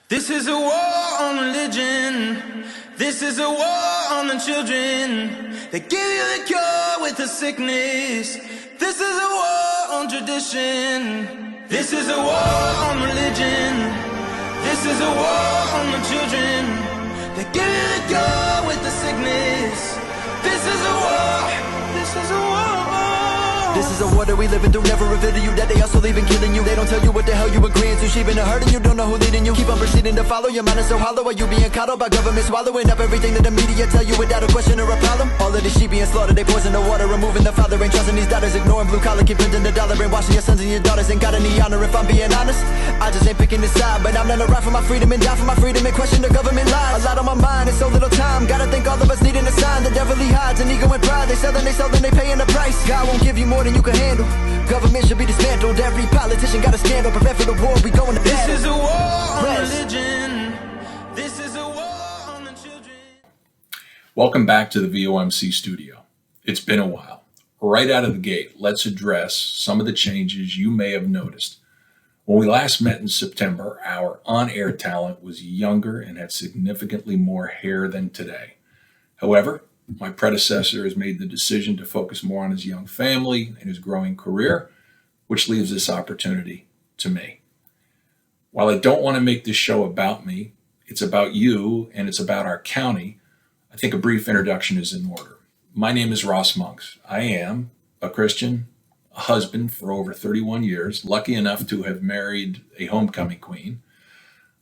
This is a war on religion. This is a war on the children. They give you the cure with the sickness. This is a war on tradition. This is a war on religion. This is a war on the children. They give you the cure with the sickness. This is a war. This is a war. This is a war that we living through, never reveal to you that they also leaving killing you. They don't tell you what the hell you agreeing to. She been hurting you, don't know who leading you. Keep on proceeding to follow, your mind is so hollow. Are you being coddled by government swallowing up everything that the media tell you without a question or a problem? All of this sheep being slaughtered, they poison the water, removing the father. Ain't trusting these daughters, ignoring blue collar, keep printing the dollar. Brainwashing your sons and your daughters, ain't got any honor. If I'm being honest, I just ain't picking this side. But I'm gonna ride for my freedom and die for my freedom and question the government lies. A lot on my mind, it's so little time. Gotta think all of us needing a sign. The devil he hides, an ego and pride. They sell, they paying the price. God won't give you more than you can handle. Government should be dismantled. Every politician got a scandal. Prepare for the war, we going to battle. This is a war on religion. This is a war on the children. Welcome back to the VOMC studio. It's been a while. Right out of the gate, let's address some of the changes you may have noticed. When we last met in September, our on-air talent was younger and had significantly more hair than today. However, my predecessor has made the decision to focus more on his young family and his growing career, which leaves this opportunity to me. While I don't want to make this show about me, it's about you and it's about our county. I think a brief introduction is in order. My name is Ross Monks. I am a Christian, a husband for over 31 years, lucky enough to have married a homecoming queen,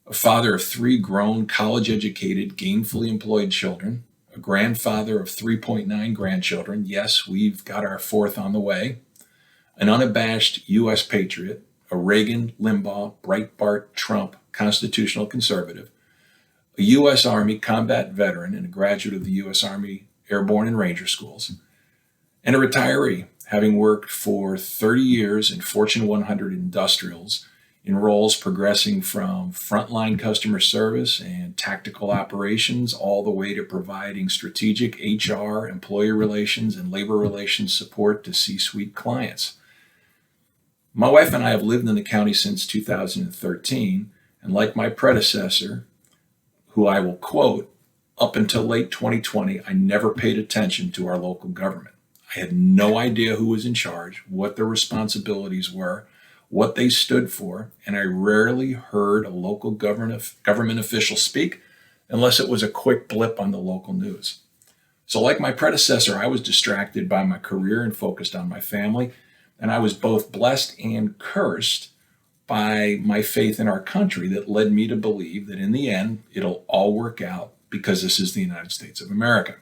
a father of 3 grown, college-educated, gainfully employed children, a grandfather of 3.9 grandchildren. Yes, we've got our 4th on the way. An unabashed U.S. patriot, a Reagan, Limbaugh, Breitbart, Trump constitutional conservative, a U.S. Army combat veteran and a graduate of the U.S. Army Airborne and Ranger Schools, and a retiree, having worked for 30 years in Fortune 100 industrials in roles progressing from frontline customer service and tactical operations all the way to providing strategic HR, employee relations, and labor relations support to C-suite clients. My wife and I have lived in the county since 2013, and like my predecessor, who I will quote, up until late 2020, I never paid attention to our local government. I had no idea who was in charge, what their responsibilities were, what they stood for, and I rarely heard a local government official speak unless it was a quick blip on the local news. So like my predecessor, I was distracted by my career and focused on my family, and I was both blessed and cursed by my faith in our country that led me to believe that in the end, it'll all work out because this is the United States of America.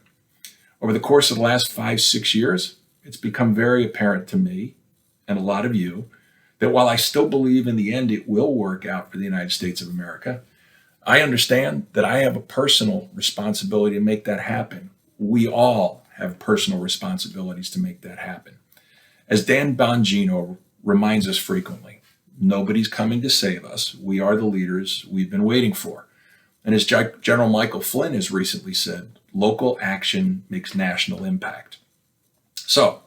Over the course of the last 5-6 years, it's become very apparent to me and a lot of you that while I still believe in the end it will work out for the United States of America, I understand that I have a personal responsibility to make that happen. We all have personal responsibilities to make that happen. As Dan Bongino reminds us frequently, nobody's coming to save us. We are the leaders we've been waiting for. And as General Michael Flynn has recently said, local action makes national impact. So,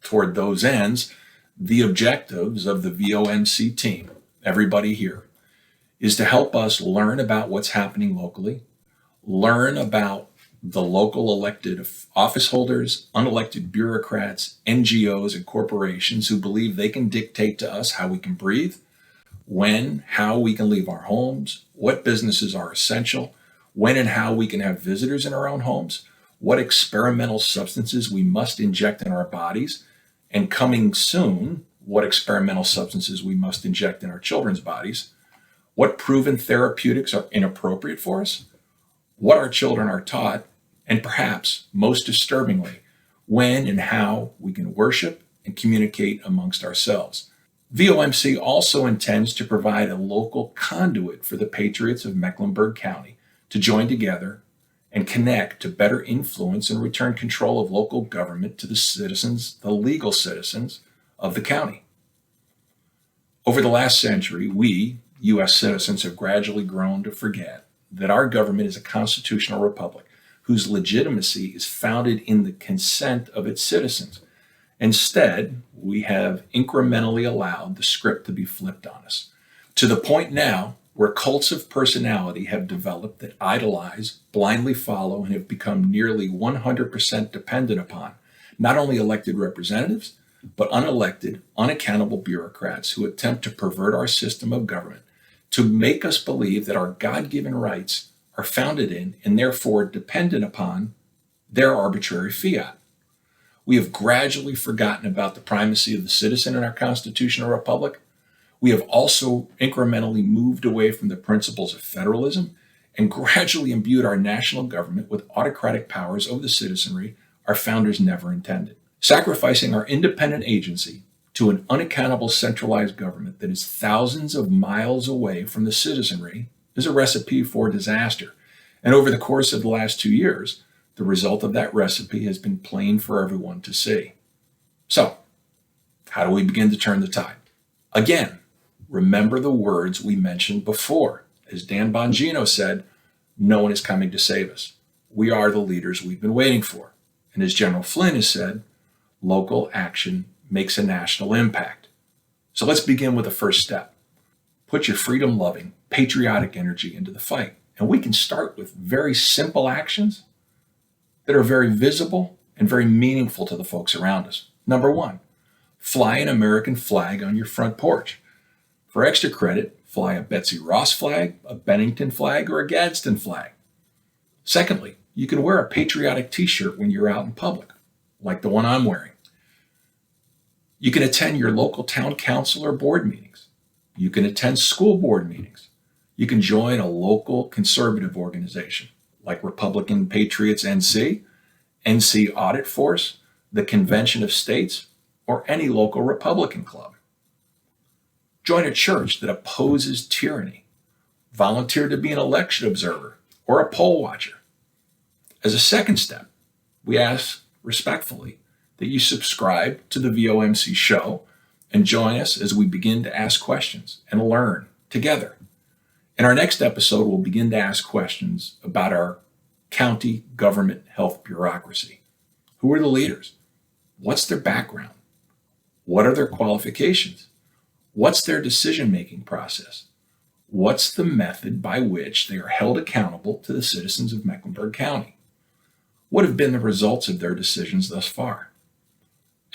toward those ends, the objectives of the VOMC team, everybody here, is to help us learn about what's happening locally, learn about the local elected office holders, unelected bureaucrats, NGOs, and corporations who believe they can dictate to us how we can breathe, when, how we can leave our homes, what businesses are essential, when and how we can have visitors in our own homes, what experimental substances we must inject in our bodies, and coming soon, what experimental substances we must inject in our children's bodies, what proven therapeutics are inappropriate for us, what our children are taught, and perhaps, most disturbingly, when and how we can worship and communicate amongst ourselves. VOMC also intends to provide a local conduit for the Patriots of Mecklenburg County to join together and connect to better influence and return control of local government to the citizens, the legal citizens of the county. Over the last century, we, U.S. citizens, have gradually grown to forget that our government is a constitutional republic whose legitimacy is founded in the consent of its citizens. Instead, we have incrementally allowed the script to be flipped on us, to the point now where cults of personality have developed that idolize, blindly follow, and have become nearly 100% dependent upon not only elected representatives, but unelected, unaccountable bureaucrats who attempt to pervert our system of government to make us believe that our God-given rights are founded in and therefore dependent upon their arbitrary fiat. We have gradually forgotten about the primacy of the citizen in our constitutional republic. We have also incrementally moved away from the principles of federalism and gradually imbued our national government with autocratic powers over the citizenry our founders never intended. Sacrificing our independent agency to an unaccountable centralized government that is thousands of miles away from the citizenry is a recipe for disaster. And over the course of the last 2 years, the result of that recipe has been plain for everyone to see. So, how do we begin to turn the tide? Again, remember the words we mentioned before. As Dan Bongino said, no one is coming to save us. We are the leaders we've been waiting for. And as General Flynn has said, local action makes a national impact. So let's begin with the first step. Put your freedom-loving, patriotic energy into the fight. And we can start with very simple actions that are very visible and very meaningful to the folks around us. Number 1, fly an American flag on your front porch. For extra credit, fly a Betsy Ross flag, a Bennington flag, or a Gadsden flag. Secondly, you can wear a patriotic t-shirt when you're out in public, like the one I'm wearing. You can attend your local town council or board meetings. You can attend school board meetings. You can join a local conservative organization like Republican Patriots NC, NC Audit Force, the Convention of States, or any local Republican club. Join a church that opposes tyranny. Volunteer to be an election observer or a poll watcher. As a second step, we ask respectfully that you subscribe to the VOMC show and join us as we begin to ask questions and learn together. In our next episode, we'll begin to ask questions about our county government health bureaucracy. Who are the leaders? What's their background? What are their qualifications? What's their decision-making process? What's the method by which they are held accountable to the citizens of Mecklenburg County? What have been the results of their decisions thus far?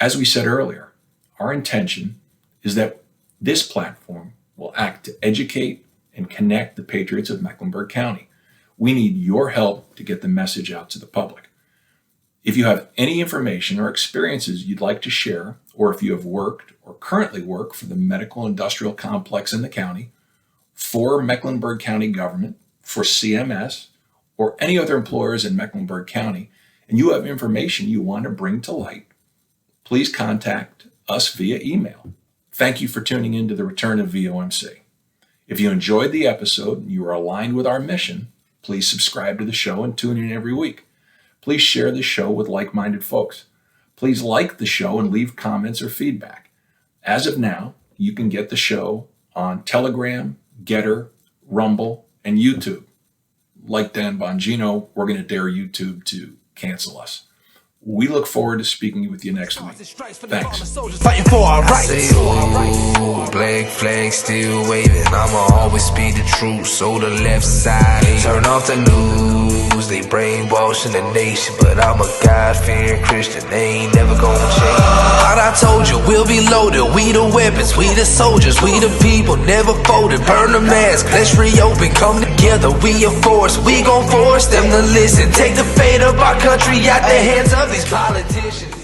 As we said earlier, our intention is that this platform will act to educate and connect the patriots of Mecklenburg County. We need your help to get the message out to the public. If you have any information or experiences you'd like to share, or if you have worked or currently work for the medical industrial complex in the county, for Mecklenburg County government, for CMS, or any other employers in Mecklenburg County, and you have information you want to bring to light, please contact us via email. Thank you for tuning in to the return of VOMC. If you enjoyed the episode and you are aligned with our mission, please subscribe to the show and tune in every week. Please share the show with like-minded folks. Please like the show and leave comments or feedback. As of now, you can get the show on Telegram, Getter, Rumble, and YouTube. Like Dan Bongino, we're going to dare YouTube to cancel us. We look forward to speaking with you next week. Thanks. Fighting for our rights. I say, ooh, black flag still waving. I'ma always speak the truth, so the left side turn off the news. They brainwashing the nation, but I'm a God-fearing Christian. They ain't never gonna change. Thought I told you, we'll be loaded. We the weapons, we the soldiers, we the people, never folded. Burn the mask, let's reopen. Come together, we a force. We gon' force them to listen. Take the fate of our country out the hands of these politicians.